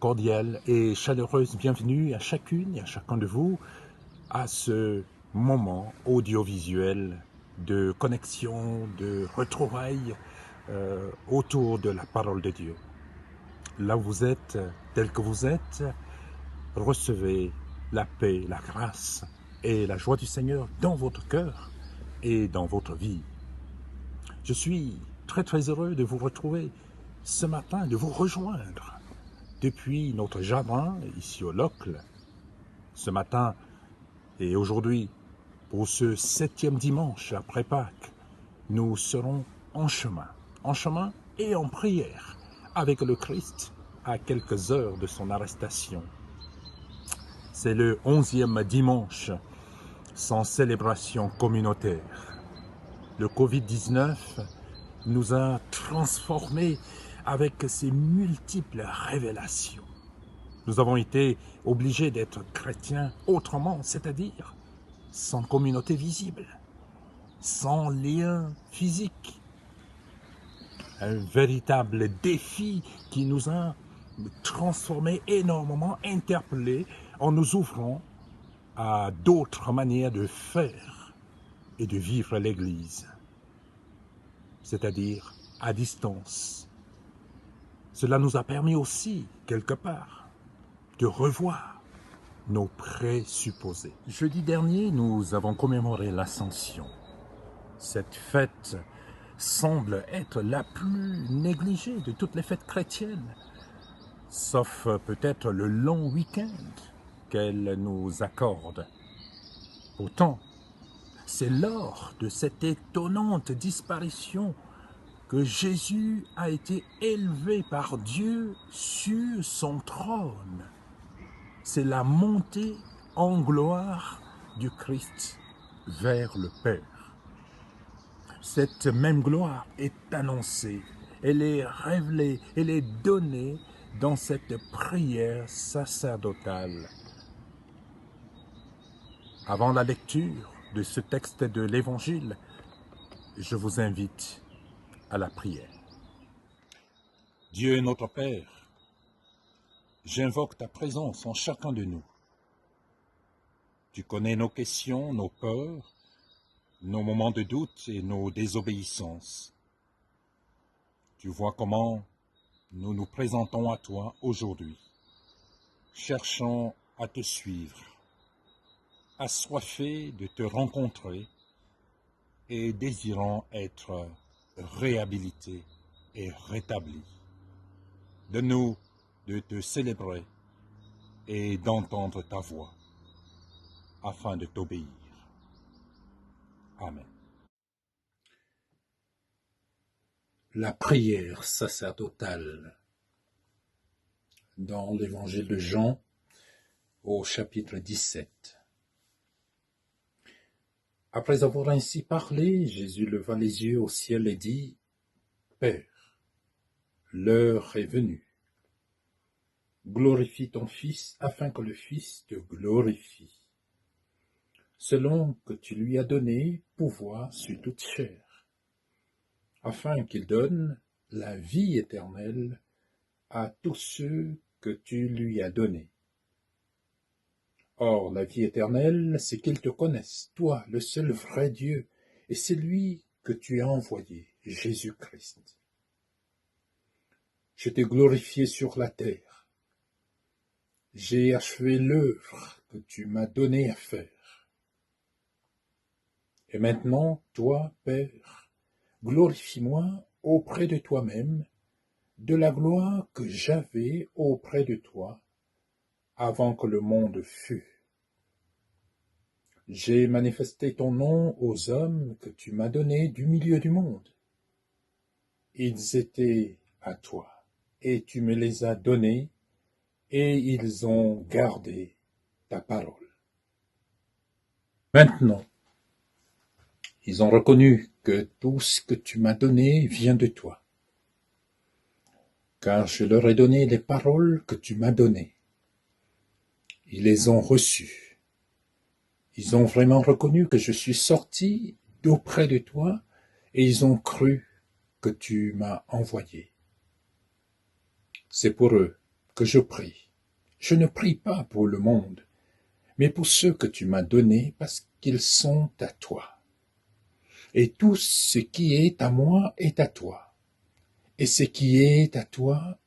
cordiale et chaleureuse bienvenue à chacune et à chacun de vous à ce moment audiovisuel de connexion, de retrouvailles autour de la parole de Dieu. Là où vous êtes, tel que vous êtes, recevez la paix, la grâce et la joie du Seigneur dans votre cœur et dans votre vie. Je suis très heureux de vous retrouver ce matin, de vous rejoindre depuis notre jardin ici au Locle. Ce matin et aujourd'hui, pour ce 7e dimanche après Pâques, nous serons en chemin et en prière avec le Christ à quelques heures de son arrestation. C'est le 11e dimanche sans célébration communautaire. Le Covid-19 nous a transformés avec ses multiples révélations. Nous avons été obligés d'être chrétiens autrement, c'est-à-dire sans communauté visible, sans lien physique. Un véritable défi qui nous a transformés énormément, interpellés en nous ouvrant à d'autres manières de faire et de vivre l'Église, c'est-à-dire à distance. Cela nous a permis aussi, quelque part, de revoir nos présupposés. Jeudi dernier, nous avons commémoré l'Ascension. Cette fête semble être la plus négligée de toutes les fêtes chrétiennes, sauf peut-être le long week-end qu'elle nous accorde. Pourtant, c'est lors de cette étonnante disparition que Jésus a été élevé par Dieu sur son trône. C'est la montée en gloire du Christ vers le Père. Cette même gloire est annoncée, elle est révélée, elle est donnée dans cette prière sacerdotale. Avant la lecture de ce texte de l'Évangile, je vous invite à la prière. Dieu notre Père, j'invoque ta présence en chacun de nous. Tu connais nos questions, nos peurs, nos moments de doute et nos désobéissances. Tu vois comment nous nous présentons à toi aujourd'hui, cherchant à te suivre, assoiffés de te rencontrer et désirant être réhabilités et rétablis. Donne-nous de te célébrer et d'entendre ta voix, afin de t'obéir. Amen. La prière sacerdotale dans l'Évangile de Jean au chapitre 17. Après avoir ainsi parlé, Jésus leva les yeux au ciel et dit : « Père, l'heure est venue. Glorifie ton Fils afin que le Fils te glorifie, selon que tu lui as donné pouvoir sur toute chair, afin qu'il donne la vie éternelle à tous ceux que tu lui as donnés. Or, la vie éternelle, c'est qu'ils te connaissent, toi, le seul vrai Dieu, et celui que tu as envoyé, Jésus-Christ. Je t'ai glorifié sur la terre. J'ai achevé l'œuvre que tu m'as donné à faire. Et maintenant, toi, Père, glorifie-moi auprès de toi-même, de la gloire que j'avais auprès de toi, avant que le monde fût. J'ai manifesté ton nom aux hommes que tu m'as donnés du milieu du monde. Ils étaient à toi, et tu me les as donnés, et ils ont gardé ta parole. Maintenant, ils ont reconnu que tout ce que tu m'as donné vient de toi, car je leur ai donné les paroles que tu m'as données. Ils les ont reçues. Ils ont vraiment reconnu que je suis sorti d'auprès de toi, et ils ont cru que tu m'as envoyé. C'est pour eux que je prie. Je ne prie pas pour le monde, mais pour ceux que tu m'as donnés parce qu'ils sont à toi. Et tout ce qui est à moi est à toi. Et ce qui est à toi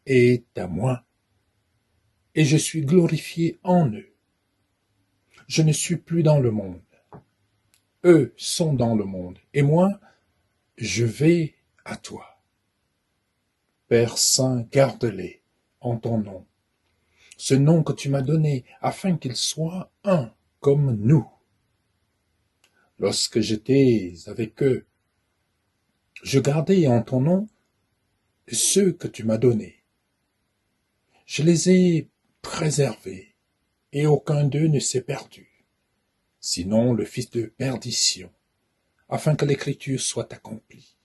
est à moi. Et je suis glorifié en eux. Je ne suis plus dans le monde. Eux sont dans le monde. Et moi, je vais à toi. Père Saint, garde-les en ton nom. Ce nom que tu m'as donné, afin qu'ils soient un comme nous. Lorsque j'étais avec eux, je gardais en ton nom ceux que tu m'as donnés. Je les ai préservés, et aucun d'eux ne s'est perdu, sinon le fils de perdition, afin que l'écriture soit accomplie.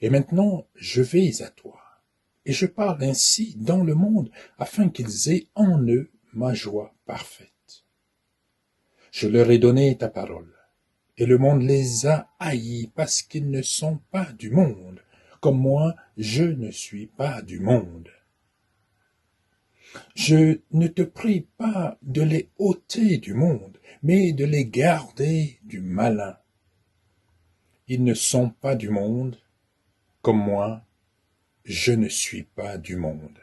Et maintenant, je vais à toi, et je parle ainsi dans le monde, afin qu'ils aient en eux ma joie parfaite. Je leur ai donné ta parole, et le monde les a haïs parce qu'ils ne sont pas du monde, comme moi, je ne suis pas du monde. Je ne te prie pas de les ôter du monde, mais de les garder du malin. Ils ne sont pas du monde, comme moi, je ne suis pas du monde.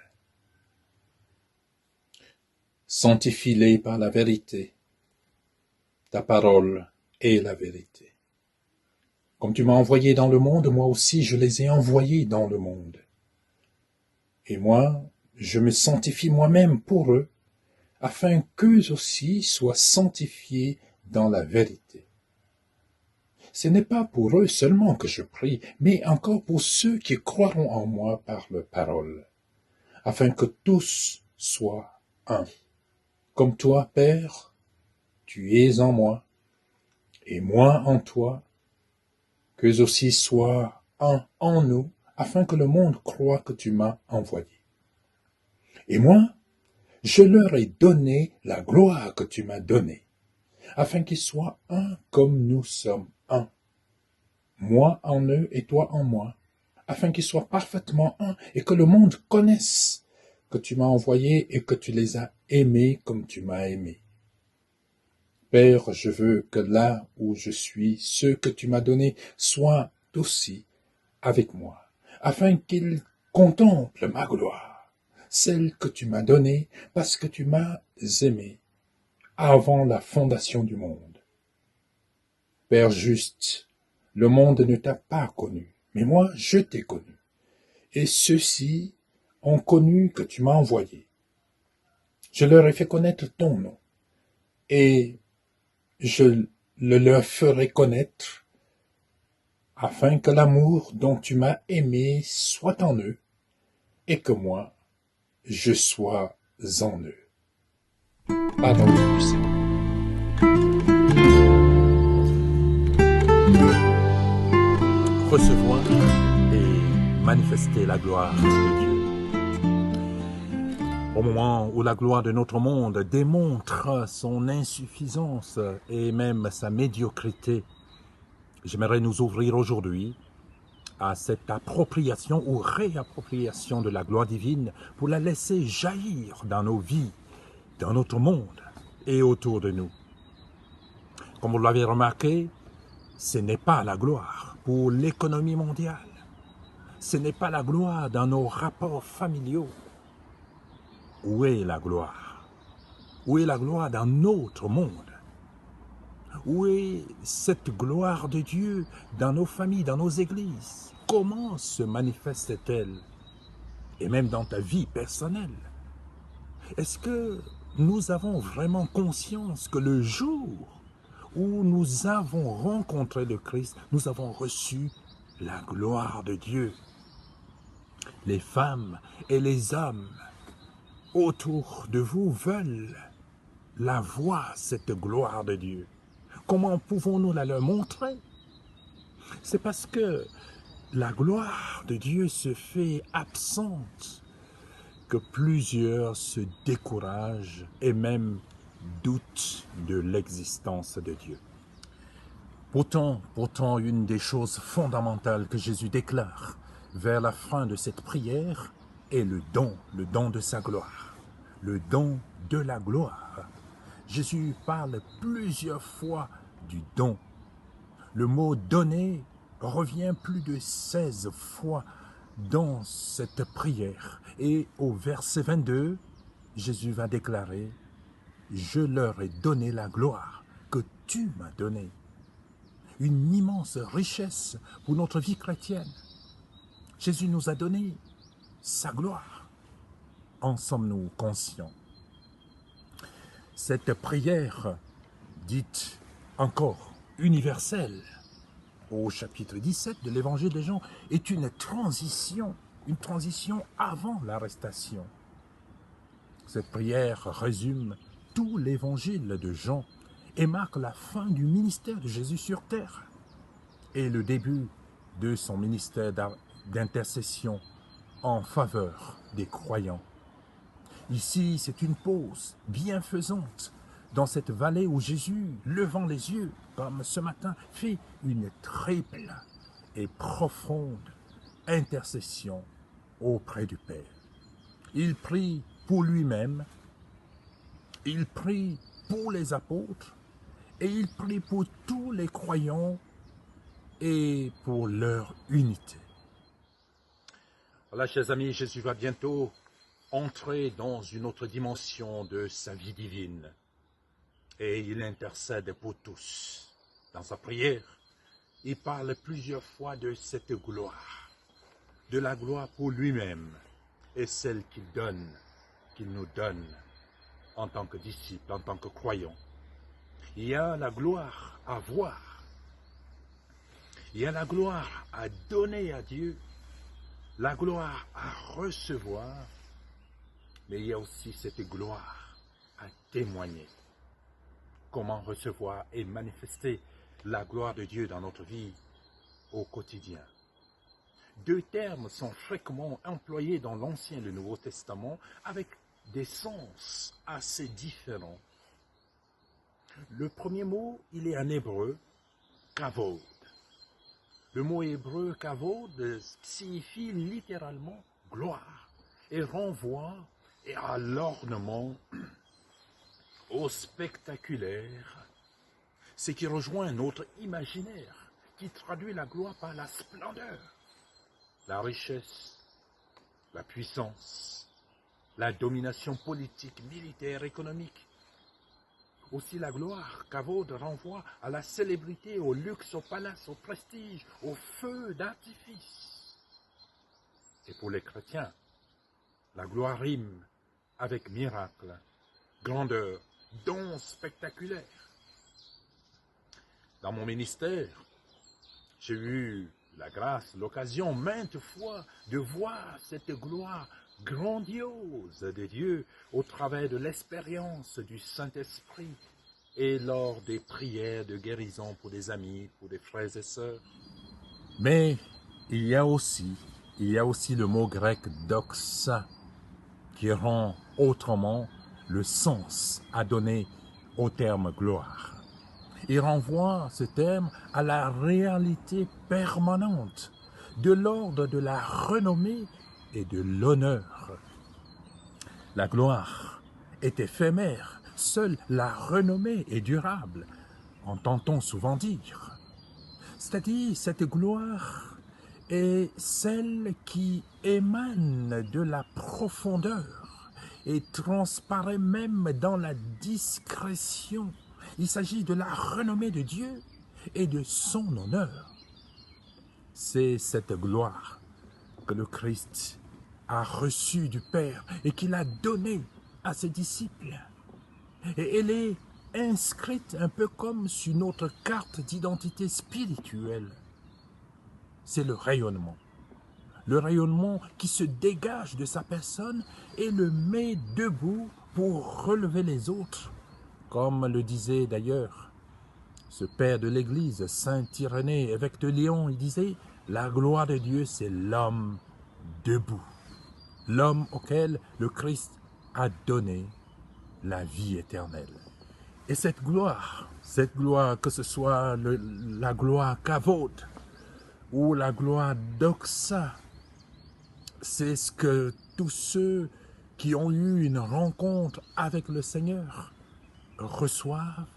Sanctifie-les par la vérité. Ta parole est la vérité. Comme tu m'as envoyé dans le monde, moi aussi je les ai envoyés dans le monde. Et moi, je me sanctifie moi-même pour eux, afin qu'eux aussi soient sanctifiés dans la vérité. Ce n'est pas pour eux seulement que je prie, mais encore pour ceux qui croiront en moi par leur parole, afin que tous soient un. Comme toi, Père, tu es en moi, et moi en toi, qu'eux aussi soient un en nous, afin que le monde croie que tu m'as envoyé. Et moi, je leur ai donné la gloire que tu m'as donnée, afin qu'ils soient un comme nous sommes un. Moi en eux et toi en moi, afin qu'ils soient parfaitement un et que le monde connaisse que tu m'as envoyé et que tu les as aimés comme tu m'as aimé. Père, je veux que là où je suis, ceux que tu m'as donnés soient aussi avec moi, afin qu'ils contemplent ma gloire, celle que tu m'as donnée parce que tu m'as aimé avant la fondation du monde. Père juste, le monde ne t'a pas connu, mais moi je t'ai connu, et ceux-ci ont connu que tu m'as envoyé. Je leur ai fait connaître ton nom, et je le leur ferai connaître, afin que l'amour dont tu m'as aimé soit en eux, et que moi, je sois en eux. Parole du Seigneur. Recevoir et manifester la gloire de Dieu. Au moment où la gloire de notre monde démontre son insuffisance et même sa médiocrité, j'aimerais nous ouvrir aujourd'hui à cette appropriation ou réappropriation de la gloire divine pour la laisser jaillir dans nos vies, dans notre monde et autour de nous. Comme vous l'avez remarqué, ce n'est pas la gloire pour l'économie mondiale. Ce n'est pas la gloire dans nos rapports familiaux. Où est la gloire? Où est la gloire dans notre monde? Où est cette gloire de Dieu dans nos familles, dans nos églises? Comment se manifeste-t-elle? Et même dans ta vie personnelle. Est-ce que nous avons vraiment conscience que le jour où nous avons rencontré le Christ, nous avons reçu la gloire de Dieu? Les femmes et les hommes autour de vous veulent la voir, cette gloire de Dieu. Comment pouvons-nous la leur montrer? C'est parce que la gloire de Dieu se fait absente que plusieurs se découragent et même doutent de l'existence de Dieu. Pourtant, une des choses fondamentales que Jésus déclare vers la fin de cette prière et le don de sa gloire, le don de la gloire. Jésus parle plusieurs fois du don. Le mot « donner » revient plus de 16 fois dans cette prière. Et au verset 22, Jésus va déclarer « Je leur ai donné la gloire que tu m'as donnée ». Une immense richesse pour notre vie chrétienne. Jésus nous a donné sa gloire. En sommes-nous conscients? Cette prière, dite encore universelle, au chapitre 17 de l'Évangile de Jean, est une transition avant l'arrestation. Cette prière résume tout l'Évangile de Jean et marque la fin du ministère de Jésus sur terre et le début de son ministère d'intercession en faveur des croyants. Ici, c'est une pause bienfaisante dans cette vallée où Jésus, levant les yeux, comme ce matin, fait une triple et profonde intercession auprès du Père. Il prie pour lui-même, il prie pour les apôtres, et il prie pour tous les croyants et pour leur unité. Voilà, chers amis, Jésus va bientôt entrer dans une autre dimension de sa vie divine. Et il intercède pour tous. Dans sa prière, il parle plusieurs fois de cette gloire, de la gloire pour lui-même et celle qu'il nous donne en tant que disciples, en tant que croyants. Il y a la gloire à voir, il y a la gloire à donner à Dieu, la gloire à recevoir, mais il y a aussi cette gloire à témoigner. Comment recevoir et manifester la gloire de Dieu dans notre vie au quotidien. Deux termes sont fréquemment employés dans l'Ancien et le Nouveau Testament avec des sens assez différents. Le premier mot, il est en hébreu, kavod. Le mot hébreu kavod signifie littéralement gloire et renvoie à l'ornement, au spectaculaire, ce qui rejoint notre imaginaire, qui traduit la gloire par la splendeur, la richesse, la puissance, la domination politique, militaire, économique. Aussi la gloire, kavod, renvoie à la célébrité, au luxe, au palace, au prestige, au feu d'artifice. Et pour les chrétiens, la gloire rime avec miracle, grandeur, don spectaculaire. Dans mon ministère, j'ai eu la grâce, l'occasion maintes fois de voir cette gloire grandiose de Dieu au travers de l'expérience du Saint-Esprit et lors des prières de guérison pour des amis, pour des frères et sœurs. Mais il y a aussi le mot grec doxa qui rend autrement le sens à donner au terme gloire. Il renvoie ce terme à la réalité permanente de l'ordre de la renommée et de l'honneur. La gloire est éphémère, seule la renommée est durable, entend-on souvent dire. C'est-à-dire, cette gloire est celle qui émane de la profondeur et transparaît même dans la discrétion. Il s'agit de la renommée de Dieu et de son honneur. C'est cette gloire que le Christ a reçue du Père et qu'il a donnée à ses disciples. Et elle est inscrite un peu comme sur notre carte d'identité spirituelle. C'est le rayonnement qui se dégage de sa personne et le met debout pour relever les autres. Comme le disait d'ailleurs ce père de l'Église, Saint Irénée, évêque de Lyon, il disait « La gloire de Dieu, c'est l'homme debout, l'homme auquel le Christ a donné la vie éternelle. » Et cette gloire, que ce soit la gloire kavod ou la gloire doxa, c'est ce que tous ceux qui ont eu une rencontre avec le Seigneur reçoivent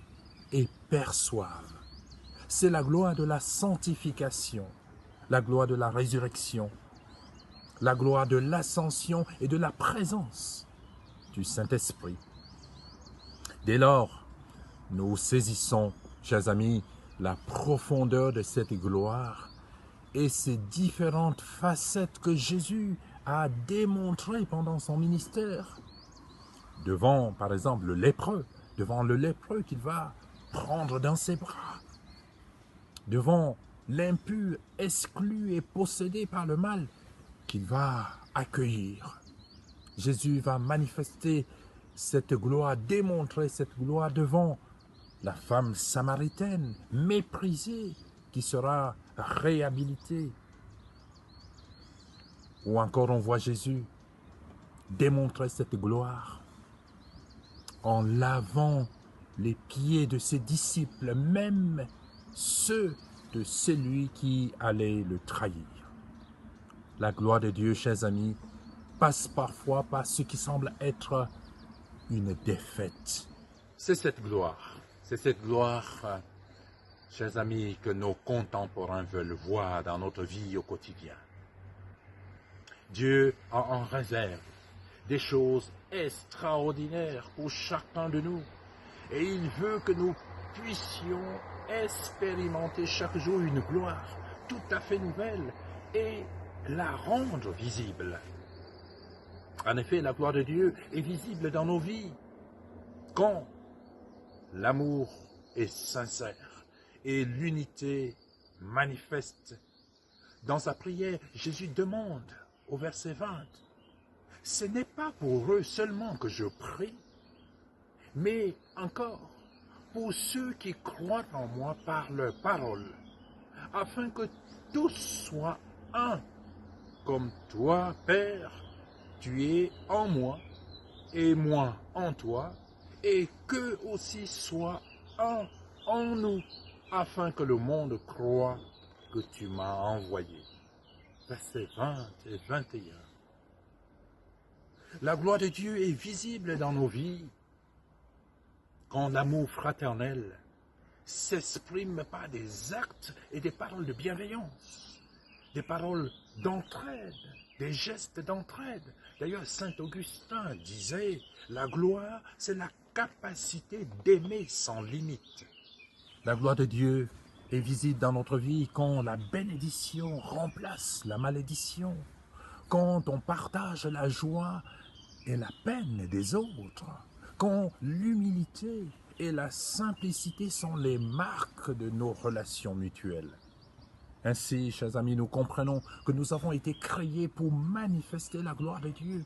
et perçoivent. C'est la gloire de la sanctification, la gloire de la résurrection, la gloire de l'ascension et de la présence du Saint-Esprit. Dès lors, nous saisissons, chers amis, la profondeur de cette gloire et ces différentes facettes que Jésus a démontrées pendant son ministère. Devant, par exemple, le lépreux, devant le lépreux qu'il va prendre dans ses bras, devant l'impur, exclu et possédé par le mal, qu'il va accueillir. Jésus va manifester cette gloire, démontrer cette gloire devant la femme samaritaine, méprisée, qui sera réhabilitée. Ou encore on voit Jésus démontrer cette gloire en lavant les pieds de ses disciples, même ceux de celui qui allait le trahir. La gloire de Dieu, chers amis, passe parfois par ce qui semble être une défaite. C'est cette gloire, chers amis, que nos contemporains veulent voir dans notre vie au quotidien. Dieu a en réserve des choses extraordinaires pour chacun de nous. Et il veut que nous puissions expérimenter chaque jour une gloire tout à fait nouvelle et la rendre visible. En effet, la gloire de Dieu est visible dans nos vies quand l'amour est sincère et l'unité manifeste. Dans sa prière, Jésus demande au verset 20, « Ce n'est pas pour eux seulement que je prie, mais encore pour ceux qui croient en moi par leur parole, afin que tous soient un, comme toi, Père, tu es en moi, et moi en toi, et qu'eux aussi soient un en nous, afin que le monde croie que tu m'as envoyé. » Versets 20 et 21. La gloire de Dieu est visible dans nos vies quand l'amour fraternel s'exprime par des actes et des paroles de bienveillance, des paroles d'entraide, des gestes d'entraide. D'ailleurs, saint Augustin disait, la gloire, c'est la capacité d'aimer sans limite. La gloire de Dieu est visible dans notre vie quand la bénédiction remplace la malédiction, quand on partage la joie et la peine des autres, quand l'humilité et la simplicité sont les marques de nos relations mutuelles. Ainsi, chers amis, nous comprenons que nous avons été créés pour manifester la gloire de Dieu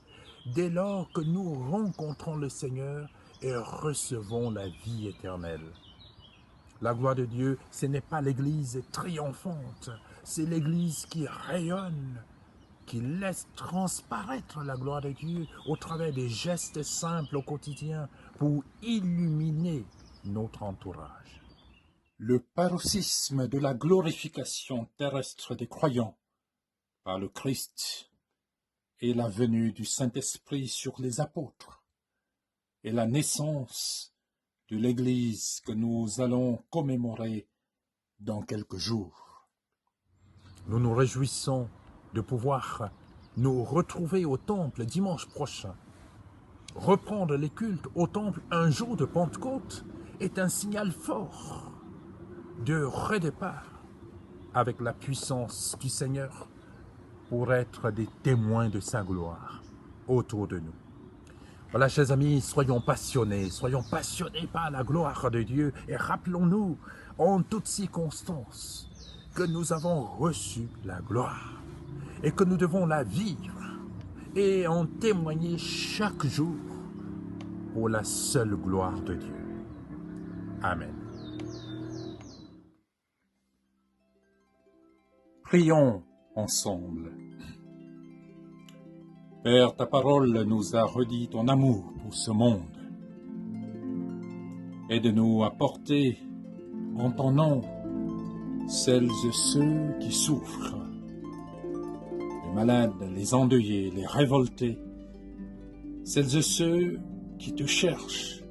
dès lors que nous rencontrons le Seigneur et recevons la vie éternelle. La gloire de Dieu, ce n'est pas l'Église triomphante, c'est l'Église qui rayonne, qui laisse transparaître la gloire de Dieu au travers des gestes simples au quotidien pour illuminer notre entourage. Le paroxysme de la glorification terrestre des croyants par le Christ et la venue du Saint-Esprit sur les apôtres et la naissance de l'Église que nous allons commémorer dans quelques jours. Nous nous réjouissons de pouvoir nous retrouver au temple dimanche prochain. Reprendre les cultes au temple un jour de Pentecôte est un signal fort de redépart avec la puissance du Seigneur pour être des témoins de sa gloire autour de nous. Voilà, chers amis, soyons passionnés par la gloire de Dieu et rappelons-nous en toutes circonstances que nous avons reçu la gloire et que nous devons la vivre et en témoigner chaque jour pour la seule gloire de Dieu. Amen. Prions ensemble. Père, ta parole nous a redit ton amour pour ce monde. Aide-nous à porter en ton nom celles et ceux qui souffrent, les malades, les endeuillés, les révoltés, celles et ceux qui te cherchent,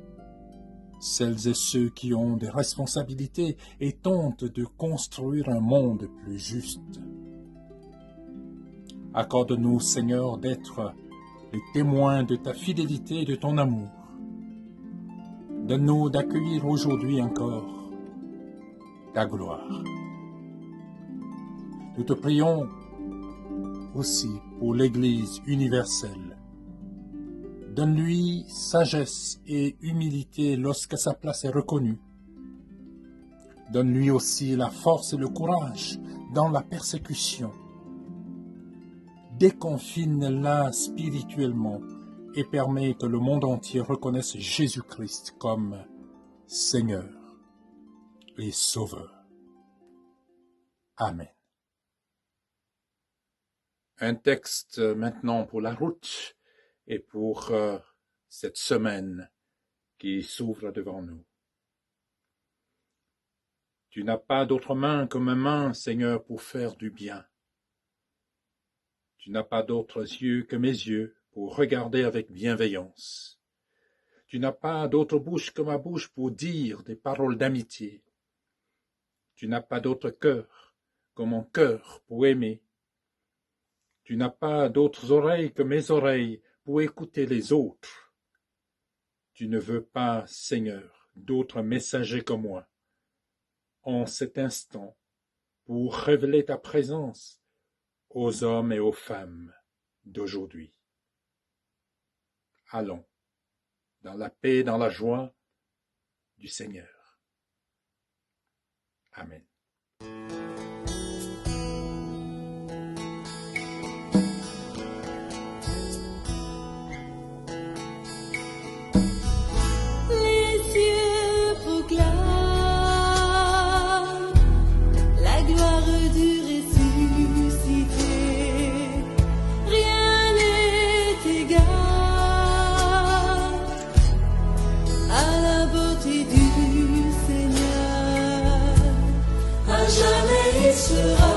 celles et ceux qui ont des responsabilités et tentent de construire un monde plus juste. Accorde-nous, Seigneur, d'être les témoins de ta fidélité et de ton amour. Donne-nous d'accueillir aujourd'hui encore ta gloire. Nous te prions aussi pour l'Église universelle. Donne-lui sagesse et humilité lorsque sa place est reconnue. Donne-lui aussi la force et le courage dans la persécution. Déconfine-la spirituellement et permets que le monde entier reconnaisse Jésus-Christ comme Seigneur et Sauveur. Amen. Un texte maintenant pour la route et pour cette semaine qui s'ouvre devant nous. Tu n'as pas d'autre main que ma main, Seigneur, pour faire du bien. Tu n'as pas d'autres yeux que mes yeux pour regarder avec bienveillance. Tu n'as pas d'autre bouche que ma bouche pour dire des paroles d'amitié. Tu n'as pas d'autre cœur que mon cœur pour aimer. Tu n'as pas d'autres oreilles que mes oreilles pour écouter les autres. Tu ne veux pas, Seigneur, d'autres messagers que moi, en cet instant, pour révéler ta présence aux hommes et aux femmes d'aujourd'hui. Allons, dans la paix, dans la joie du Seigneur. Amen. Du Seigneur, à jamais il sera.